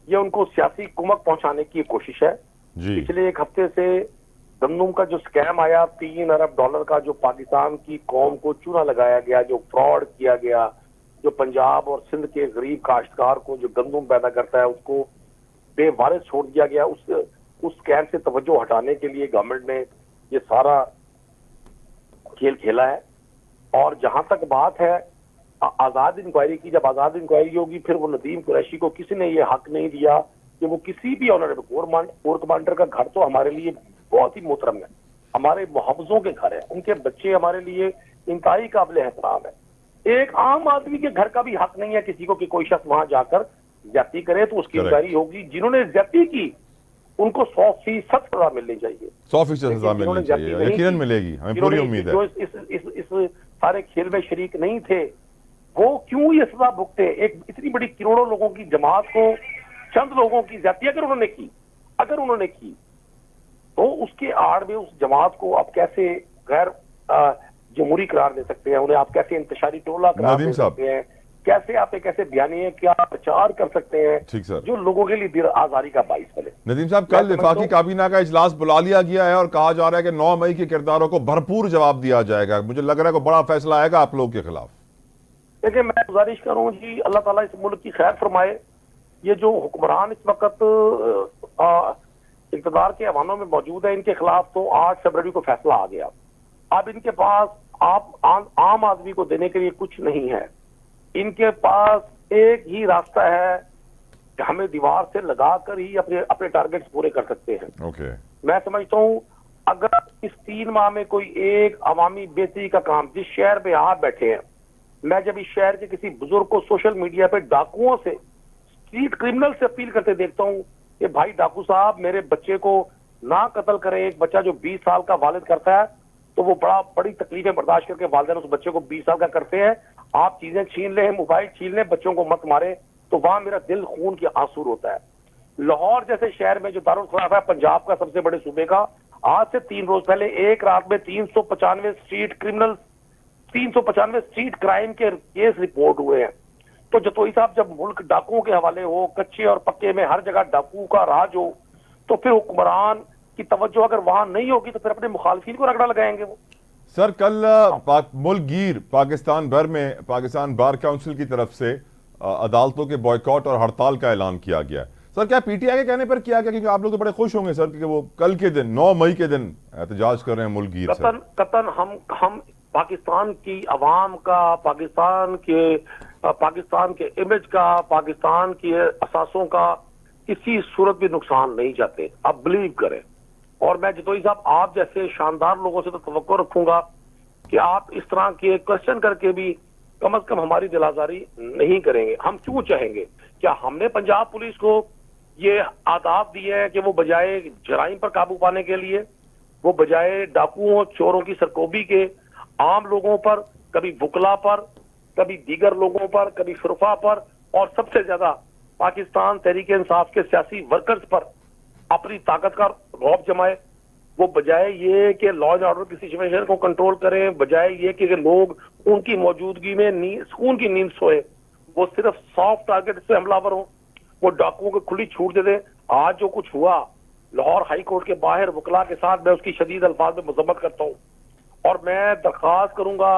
ये उनको सियासी कुमक पहुंचाने की कोशिश है। पिछले एक हफ्ते से गंदम का जो स्कैम आया, $3 अरब का, जो पाकिस्तान की कौम को चूना लगाया गया, जो फ्रॉड किया गया, जो पंजाब और सिंध के गरीब काश्तकार को जो गंदम पैदा करता है उसको बेवारिस छोड़ दिया गया। उस स्कैम से तवज्जो हटाने के लिए गवर्नमेंट ने ये सारा खेल खेला है। और जहां तक बात है आजाद इंक्वायरी की, जब आजाद इंक्वायरी होगी फिर वो नदीम कुरैशी को किसी ने ये हक नहीं दिया कि वो किसी भी ऑनरेबल कोर कमांडर का घर तो हमारे लिए बहुत ही मोहतरम है, हमारे मुहफ़्फ़िज़ों के घर है, उनके बच्चे हमारे लिए इंतहाई काबिल एहतराम है। एक आम आदमी के घर का भी हक नहीं है किसी को कि कोई शख्स वहां जाकर ज्यादती करे, तो उसकी इंक्वायरी होगी। जिन्होंने ज्यादती की उनको 100% सजा मिलनी चाहिए, 100% सजा मिलनी चाहिए, यकीनन मिलेगी, हमें पूरी उम्मीद है। जो इस सारे खेल में शरीक नहीं थे वो क्यों ये सजा भुगते। एक इतनी बड़ी करोड़ों लोगों की जमात को चंद लोगों की ज्यादती अगर उन्होंने की तो उसके आड़ में उस जमात को आप कैसे गैर जमहूरी करार दे सकते हैं, उन्हें आप कैसे इंतशारी टोला करार दे सकते हैं, कैसे आप एक ऐसे बयानिए क्या प्रचार कर सकते हैं ठीक सर, जो लोगों के लिए दिल आजारी का बाइस बने। नदीम साहब, कल वफाकी काबीना का इजलास बुला लिया गया है और कहा जा रहा है कि 9 मई के किरदारों को भरपूर जवाब दिया जाएगा। मुझे लग रहा है कि बड़ा फैसला आएगा आप लोग के खिलाफ। देखिए, मैं गुजारिश करूं जी, अल्लाह ताला इस मुल्क की खैर फरमाए। ये जो हुक्मरान इस वक्त इक़्तिदार के ऐवानों में मौजूद है, इनके खिलाफ तो 8 फरवरी को फैसला आ गया। अब इनके पास आम आदमी को देने के लिए कुछ नहीं है। इनके पास एक ही रास्ता है कि हमें दीवार से लगाकर ही अपने टारगेट्स पूरे कर सकते हैं। मैं समझता हूं अगर इस 3 माह में कोई एक अवामी बेहतरी का काम, जिस शहर में आप बैठे हैं, मैं जब इस शहर के किसी बुजुर्ग को सोशल मीडिया पे डाकुओं से, स्ट्रीट क्रिमिनल से अपील करते देखता हूं कि भाई डाकू साहब मेरे बच्चे को ना कत्ल करें। एक बच्चा जो 20 साल का वालिद करता है तो वो बड़ी तकलीफें बर्दाश्त करके वालिदैन उस बच्चे को 20 साल का करते हैं। आप चीजें छीन लें, मोबाइल छीन लें, बच्चों को मत मारे, तो वहां मेरा दिल खून की आंसू होता है। लाहौर जैसे शहर में जो दारुल खिलाफ है पंजाब का सबसे बड़े सूबे का, आज से 3 रोज पहले एक रात में 395 स्ट्रीट क्राइम के केस रिपोर्ट हुए हैं। तो जतोई साहब, जब मुल्क डाकुओं के हवाले हो, कच्चे और पक्के में हर जगह डाकू का राज हो, तो फिर हुक्मरान की तवज्जो अगर वहां नहीं होगी तो फिर अपने मुखालफिन को रगड़ा लगाएंगे वो। सर, कल मुल्कगीर पाकिस्तान भर में पाकिस्तान बार काउंसिल की तरफ से अदालतों के बॉयकॉट और हड़ताल का ऐलान किया गया। सर, क्या पीटीआई के कहने पर किया गया? क्योंकि आप लोग तो बड़े खुश होंगे सर कि वो कल के दिन 9 मई के दिन एहतजाज कर रहे हैं मुल्कगीर से। कतन हम पाकिस्तान की अवाम का, पाकिस्तान के इमेज का, पाकिस्तान के असासों का किसी सूरत भी नुकसान नहीं चाहते, आप बिलीव करें। और मैं जतोई साहब आप जैसे शानदार लोगों से तो तवक्को रखूंगा कि आप इस तरह के क्वेश्चन करके भी कम से कम हमारी दिल आजारी नहीं करेंगे। हम क्यों चाहेंगे? क्या हमने पंजाब पुलिस को ये आदाब दिए हैं कि वो बजाय जराइम पर काबू पाने के लिए, वो बजाय डाकुओं चोरों की सरकोबी के, आम लोगों पर, कभी वुकला पर, कभी दीगर लोगों पर, कभी शुरफा पर, और सबसे ज्यादा पाकिस्तान तहरीक इंसाफ के सियासी वर्कर्स पर अपनी ताकत का रौब जमाए, वो बजाय ये कि लॉ एंड ऑर्डर की सिचुएशन को कंट्रोल करें, बजाय ये कि लोग उनकी मौजूदगी में सुकून की नींद सोए, वो सिर्फ सॉफ्ट टारगेट से हमलावर हो, वो डाकुओं को खुली छूट दे दे। आज जो कुछ हुआ लाहौर हाई कोर्ट के बाहर वकला के साथ, मैं उसकी शदीद अल्फाज में मजम्मत करता हूँ। और मैं दरख्वास्त करूंगा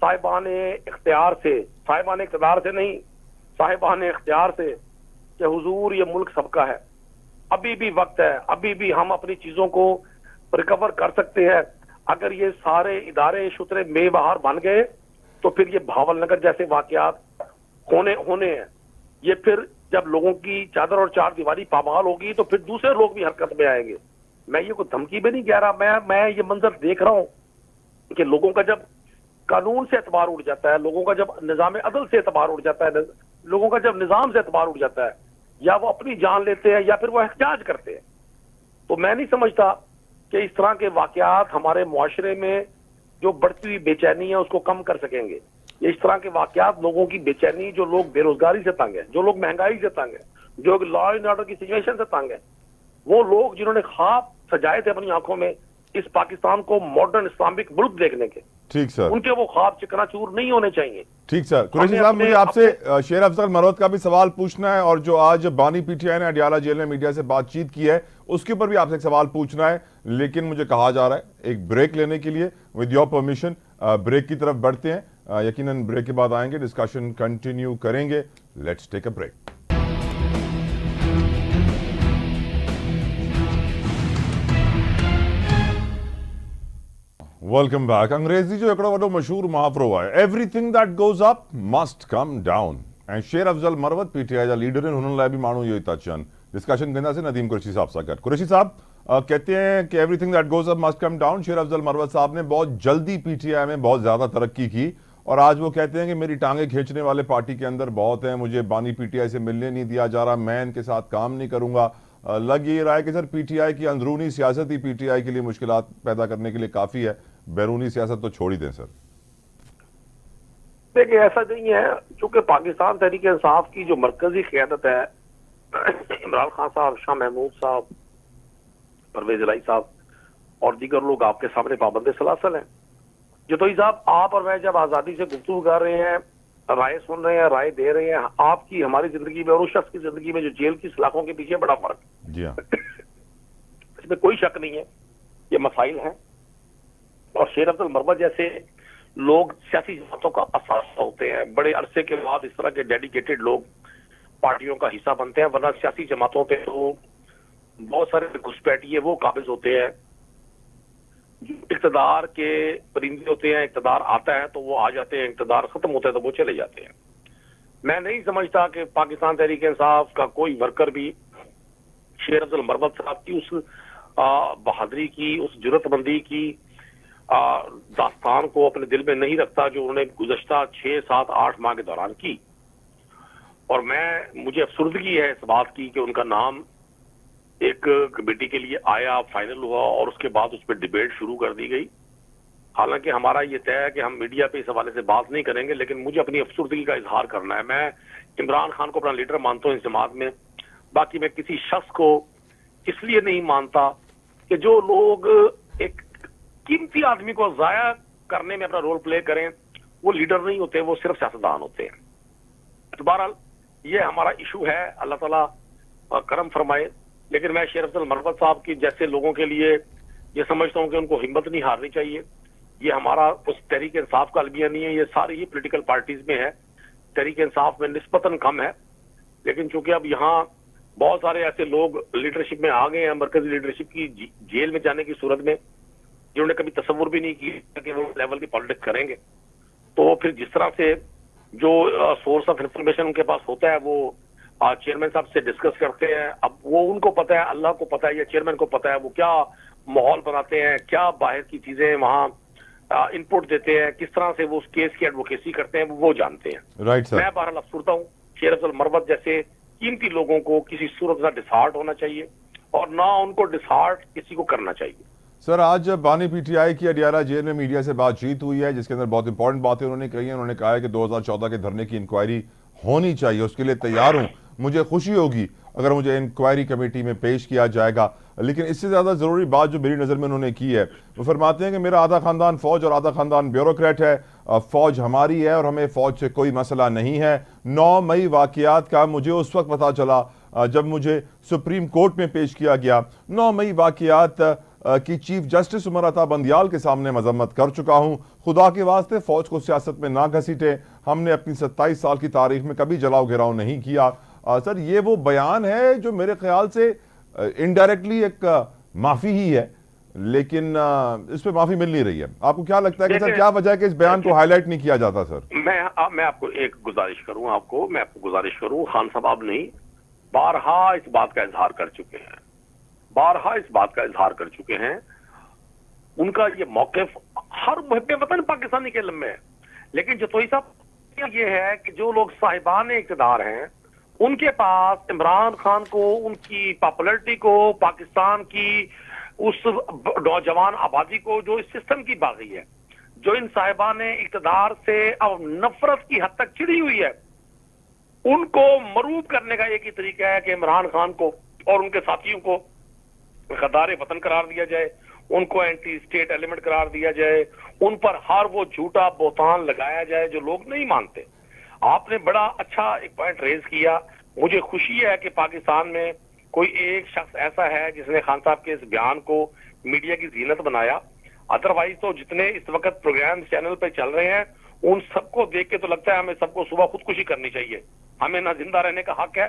साहिबान इख्तियार से, साहिबान इख्तियार से नहीं, साहिबान इख्तियार से, कि हुजूर ये मुल्क सबका है, अभी भी वक्त है, अभी भी हम अपनी चीजों को रिकवर कर सकते हैं। अगर ये सारे इदारे शुतरे में बाहर बन गए तो फिर ये भावलनगर जैसे वाकयात होने हैं। ये फिर जब लोगों की चादर और चार दीवारी पामाल होगी तो फिर दूसरे लोग भी हरकत में आएंगे। मैं ये कोई धमकी में नहीं कह रहा, मैं ये मंजर देख रहा हूं कि लोगों का जब कानून से एतबार उड़ जाता है, लोगों का जब निजाम अदल से एतबार उड़ जाता है, लोगों का जब निजाम से एतबार उड़ जाता है, या वो अपनी जान लेते हैं या फिर वो एहतजाज करते हैं। तो मैं नहीं समझता कि इस तरह के वाकयात हमारे मुआशरे में जो बढ़ती हुई बेचैनी है उसको कम कर सकेंगे। ये इस तरह के वाकयात लोगों की बेचैनी, जो लोग बेरोजगारी से तंग है, जो लोग महंगाई से तंग है, जो लॉ एंड ऑर्डर की सिचुएशन से तंग है, वो लोग जिन्होंने ख्वाब सजाए थे अपनी आंखों में इस पाकिस्तान को मॉडर्न इस्लामिक मुल्क देखने के, ठीक सर, उनके वो ख्वाब चकनाचूर नहीं होने चाहिए। ठीक सर। कुरैशी साहब, मुझे आपसे शेर अफजल मरवत का भी सवाल पूछना है और जो आज बानी पीटीआई ने अडियाला जेल में मीडिया से बातचीत की है उसके ऊपर भी आपसे एक सवाल पूछना है, लेकिन मुझे कहा जा रहा है एक ब्रेक लेने के लिए। विद योर परमिशन ब्रेक की तरफ बढ़ते हैं। यकीनन ब्रेक के बाद आएंगे, डिस्कशन कंटिन्यू करेंगे। Let's take a break. Welcome back. अंग्रेजी जो हिकिड़ो वॾो मशहूर मुहावरो आहे, everything that goes up must come down, ऐं शेर अफजल मरवत पीटीआई जा लीडर आहिनि, हुननि लाइ बि माण्हू इहो ई था चवनि। डिस्कशन कंदासीं नदीम कुरैशी साहब सां गॾु। कुरैशी साहब कहते हैं कि everything that goes up must come down. शेर अफजल मरवत साहब ने बहुत जल्दी पीटीआई में बहुत ज्यादा तरक्की की और आज वो कहते हैं कि मेरी टांगे खींचने वाले पार्टी के अंदर बहुत हैं, मुझे बानी पीटीआई से मिलने नहीं दिया जा रहा, मैं इनके साथ काम नहीं करूंगा। लग ये रहा है कि सर पीटीआई की अंदरूनी सियासत ही पीटीआई के लिए मुश्किलात पैदा करने के लिए काफी है, बैरूनी सियासत तो छोड़ ही दें सर। देखिए, ऐसा नहीं है, चूंकि पाकिस्तान तहरीक इंसाफ की जो मरकजी क़यादत है, इमरान खान साहब, शाह महमूद साहब, परवेज इलाही साहब और दीगर लोग आपके सामने पाबंद सलासल हैं। जतोई साहब, आप और मैं जब आजादी से गुफ्तगू कर रहे हैं, राय सुन रहे हैं, राय दे रहे हैं, आपकी हमारी जिंदगी में और उस शख्स की जिंदगी में जो जेल की सलाखों के पीछे बड़ा फर्क है। जी हाँ, इसमें कोई शक नहीं है, ये मसाइल हैं। और शेर अफजल मरवत जैसे लोग सियासी जमातों का असासा होते हैं, बड़े अरसे के बाद इस तरह के डेडिकेटेड लोग पार्टियों का हिस्सा बनते हैं, वरना सियासी जमातों पे तो बहुत सारे घुसपैठिए वो काबिज होते हैं जो इक़्तिदार के परिंदे होते हैं। इक़्तिदार आता है तो वो आ जाते हैं, इक़्तिदार खत्म होता है तो वो चले जाते हैं। मैं नहीं समझता कि पाकिस्तान तहरीक इंसाफ का कोई वर्कर भी शेर अफजल मरवत साहब की उस बहादुरी की, उस जुर्रतमंदी की दास्तान को अपने दिल में नहीं रखता जो उन्होंने गुज़श्ता 6, 7, 8 माह के दौरान की। और मुझे अफसुर्दगी है इस बात की कि उनका नाम एक कमेटी के लिए आया, फाइनल हुआ और उसके बाद उस पर डिबेट शुरू कर दी गई। हालांकि हमारा ये तय है कि हम मीडिया पे इस हवाले से बात नहीं करेंगे, लेकिन मुझे अपनी अफसुर्दगी का इजहार करना है। मैं इमरान खान को अपना लीडर मानता हूँ इस जमात में, बाकी मैं किसी शख्स को इसलिए नहीं मानता कि जो लोग एक कीमती आदमी को जाया करने में अपना रोल प्ले करें, वो लीडर नहीं होते, वो सिर्फ सियासतदान होते हैं। तो बहरहाल ये हमारा इशू है, अल्लाह ताला करम फरमाए। लेकिन मैं शेर अफजल मरवत साहब की जैसे लोगों के लिए ये समझता हूँ कि उनको हिम्मत नहीं हारनी चाहिए। ये हमारा उस तहरीक इंसाफ का अलमिया नहीं है, ये सारी ही पोलिटिकल पार्टीज में है। तहरीक इंसाफ में निस्बतन कम है, लेकिन चूंकि अब यहाँ बहुत सारे ऐसे लोग लीडरशिप में आ गए हैं, मरकजी लीडरशिप की जेल में जाने की सूरत में, जिन्होंने कभी तस्वुर भी नहीं किया कि वो लेवल की पॉलिटिक्स करेंगे। तो फिर जिस तरह से जो सोर्स ऑफ इंफॉर्मेशन उनके पास होता है वो चेयरमैन साहब से डिस्कस करते हैं। अब वो उनको पता है, अल्लाह को पता है, या चेयरमैन को पता है वो क्या माहौल बनाते हैं, क्या बाहर की चीजें वहाँ इनपुट देते हैं, किस तरह से वो उस केस की एडवोकेसी करते हैं, वो जानते हैं। Right sir. मैं बहरहाल अफसुर्दा हूँ, शेर अफजल मरवत जैसे कीमती लोगों को किसी सूरत का डिसहार्ट होना चाहिए और ना उनको डिसहार्ट किसी को करना चाहिए। सर, आज बानी पीटीआई की अडियाला जेल में मीडिया से बातचीत हुई है जिसके अंदर बहुत इंपॉर्टेंट बातें उन्होंने कही हैं। उन्होंने कहा है कि 2014 के धरने की इंक्वायरी होनी चाहिए, उसके लिए तैयार हूं, मुझे खुशी होगी अगर मुझे इंक्वायरी कमेटी में पेश किया जाएगा। लेकिन इससे ज़्यादा ज़रूरी बात जो मेरी नज़र में उन्होंने की है, वो फरमाते हैं कि मेरा आधा ख़ानदान फ़ौज और आधा ख़ानदान ब्यूरोक्रेट है, फ़ौज हमारी है और हमें फ़ौज से कोई मसला नहीं है। 9 मई वाक़यात का मुझे उस वक्त पता चला जब मुझे सुप्रीम कोर्ट में पेश किया गया। 9 मई वाक़यात की चीफ जस्टिस उमर अता बंदियाल के सामने मजम्मत कर चुका हूँ। खुदा के वास्ते फ़ौज को सियासत में ना घसीटे, हमने अपनी 27 साल की तारीख में कभी जलाओ घिराव नहीं किया। सर, ये वो बयान है जो मेरे ख्याल से इनडायरेक्टली एक माफ़ी ही है लेकिन इस पे माफी मिल नहीं रही है। आपको क्या लगता है कि सर क्या वजह है कि इस बयान को हाईलाइट नहीं किया जाता सर? मैं आपको एक गुजारिश करूं, खान साहब आप नहीं, बारहा इस बात का इजहार कर चुके हैं, उनका ये मौकिफ हर मुहिब्बे वतन पाकिस्तानी के लम्बे है। लेकिन जतोई साहब ये है कि जो लोग साहिबान इक़्तिदार हैं, उनके पास इमरान खान को, उनकी पॉपुलैरिटी को, पाकिस्तान की उस नौजवान आबादी को जो इस सिस्टम की बागी है, जो इन साहिबान इक़्तिदार से अब नफरत की हद तक चिड़ी हुई है, उनको मरूब करने का एक ही तरीका है कि इमरान खान को और उनके साथियों को गद्दार वतन करार दिया जाए, उनको एंटी स्टेट एलिमेंट करार दिया जाए, उन पर हर वो झूठा बोतान लगाया जाए जो लोग नहीं मानते। आपने बड़ा अच्छा एक पॉइंट रेज किया, मुझे खुशी है कि पाकिस्तान में कोई एक शख्स ऐसा है जिसने खान साहब के इस बयान को मीडिया की जीनत बनाया। अदरवाइज तो जितने इस वक्त प्रोग्राम चैनल पे चल रहे हैं, उन सबको देख के तो लगता है हमें सबको सुबह खुदकुशी करनी चाहिए। हमें ना जिंदा रहने का हक है,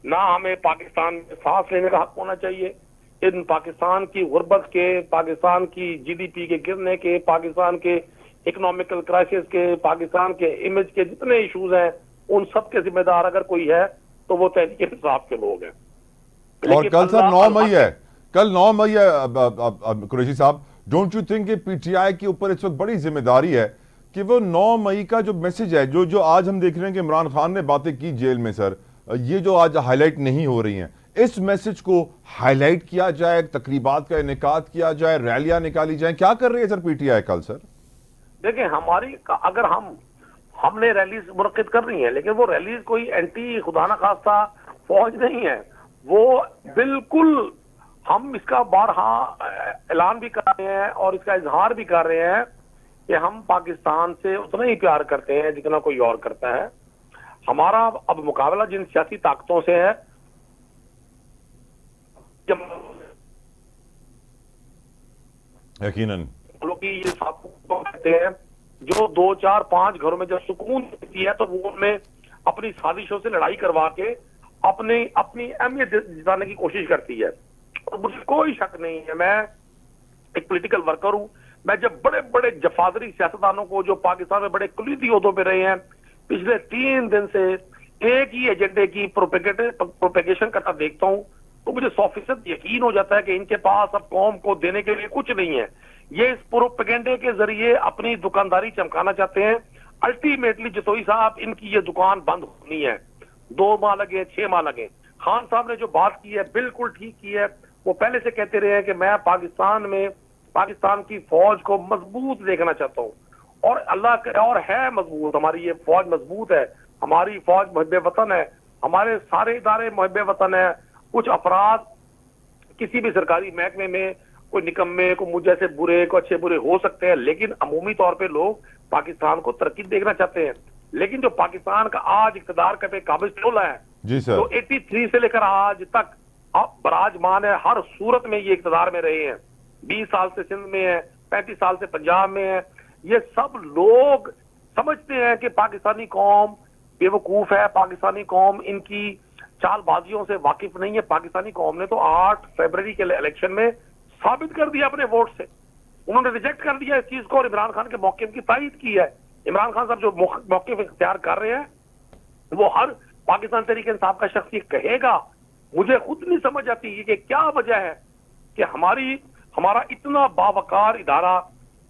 ना हमें पाकिस्तान में सांस लेने का हक होना चाहिए। इन पाकिस्तान की गुर्बत के, पाकिस्तान की जीडीपी के गिरने के, पाकिस्तान के इकोनॉमिकल क्राइसिस के, पाकिस्तान के इमेज के जितने इश्यूज हैं, उन सब के जिम्मेदार अगर कोई है तो वो तहरीक इंसाफ के लोग हैं। और कल सर 9 मई है, कल 9 मई है कुरैशी साहब, डोंट यू थिंक कि पीटीआई के ऊपर इस वक्त बड़ी जिम्मेदारी है कि वो 9 मई का जो मैसेज है, जो आज हम देख रहे हैं कि इमरान खान ने बातें की जेल में सर, ये जो आज हाईलाइट नहीं हो रही हैं, इस मैसेज को हाईलाइट किया जाए, तकरीबात का इनेकाद किया जाए, रैलियां निकाली जाए, क्या कर रही है सर पीटीआई कल सर? देखिए, हमारी अगर हमने रैलीज मुनक्किद कर रही हैं, लेकिन वो रैलीज कोई एंटी खुदा ना खास्ता फौज नहीं है, वो बिल्कुल हम इसका बारहा ऐलान भी कर रहे हैं और इसका इजहार भी कर रहे हैं कि हम पाकिस्तान से उतना ही प्यार करते हैं जितना कोई और करता है। हमारा अब मुकाबला जिन सियासी ताकतों से है, यकीनन लोग की ये कहते हैं, जो 2, 4, 5 घरों में जब सुकून देती है तो वो उनमें अपनी साजिशों से लड़ाई करवा के अपनी अहमियत जिताने की कोशिश करती है। और मुझे कोई शक नहीं है, मैं एक पॉलिटिकल वर्कर हूं, मैं जब बड़े बड़े जफादरी सियासतदानों को जो पाकिस्तान में बड़े कुलीदी ओहदों पे रहे हैं, पिछले 3 दिन से एक ही एजेंडे की प्रोपेगेशन करता देखता हूं, तो मुझे 100% यकीन हो जाता है कि इनके पास अब कौम को देने के लिए कुछ नहीं है। ये इस प्रोपेगेंडे के जरिए अपनी दुकानदारी चमकाना चाहते हैं। अल्टीमेटली जतोई साहब, इनकी ये दुकान बंद होनी है, 2 माह लगे, 6 माह लगे। खान साहब ने जो बात की है बिल्कुल ठीक की है। वो पहले से कहते रहे हैं कि मैं पाकिस्तान की फौज को मजबूत देखना चाहता हूँ, और अल्लाह के और है मजबूत, हमारी ये फौज मजबूत है, हमारी फौज मुहिब्बे वतन है, हमारे सारे इदारे मुहिब्बे वतन है। कुछ अफराद किसी भी सरकारी महकमे में कोई निकम्मे, को मुझ जैसे बुरे, को अच्छे बुरे हो सकते हैं, लेकिन अमूमी तौर पे लोग पाकिस्तान को तरक्की देखना चाहते हैं। लेकिन जो पाकिस्तान का आज इक़्तिदार का काबिज टोला है जी सर, तो 83 से लेकर आज तक बराजमान है, हर सूरत में ये इक़्तिदार में रहे हैं। 20 साल से सिंध में है, 35 साल से पंजाब में है। ये सब लोग समझते हैं कि पाकिस्तानी कौम बेवकूफ है, पाकिस्तानी कौम इनकी चालबाजियों से वाकिफ नहीं है। पाकिस्तानी कौम ने तो 8 फरवरी के इलेक्शन में साबित कर दिया अपने वोट से, उन्होंने रिजेक्ट कर दिया इस चीज को और इमरान खान के मौके की तायद की है। इमरान खान साहब जो मौके इख्तियार कर रहे हैं, वो हर पाकिस्तान तहरीक इंसाफ का शख्स ये कहेगा। मुझे खुद नहीं समझ आती कि क्या वजह है कि हमारा इतना बावकार इदारा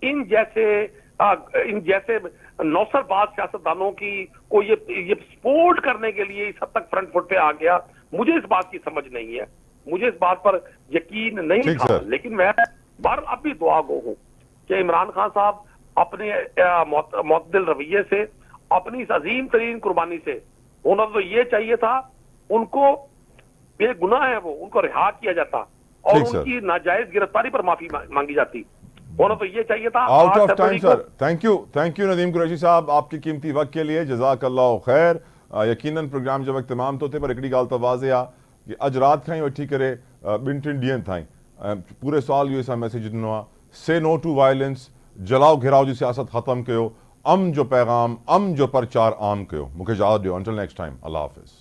इन जैसे नौसरबाज सियासतदानों की को ये सपोर्ट करने के लिए इस हद तक फ्रंट फुट पे आ गया। मुझे इस बात की समझ नहीं है, मुझे इस बात पर यकीन नहीं था। लेकिन मैं अब भी दुआ गो हूं कि इमरान खान साहब अपने मुतदिल रवैये से, अपनी इस अजीम तरीन कुर्बानी से, होना तो ये चाहिए था उनको, बेगुनाह है वो, उनको रिहा किया जाता और उनकी नाजायज गिरफ्तारी पर माफी मांगी जाती। होना तो ये चाहिए था। Out of time sir, thank you Nadeem Qureshi साहब, आपकी कीमती वक्त के लिए जज़ाकल्लाहु खैर। यकीनन प्रोग्राम जब तमाम तो थे पर हिकिड़ी ॻाल्हि त वाज़े आहे कि अॼु राति खां ई वठी करे 2-3 ॾींहंनि ताईं पूरे साल इहो असां मैसेज ॾिनो आहे, से नो टू वायलेंस, जलाओ घिराव जी सियासत ख़त्म कयो, अमन जो पैगाम, अमन जो प्रचार आम कयो। मूंखे इजाज़त ॾियो, अंटिल नेक्स्ट टाइम, अल्लाह हाफ़िज़।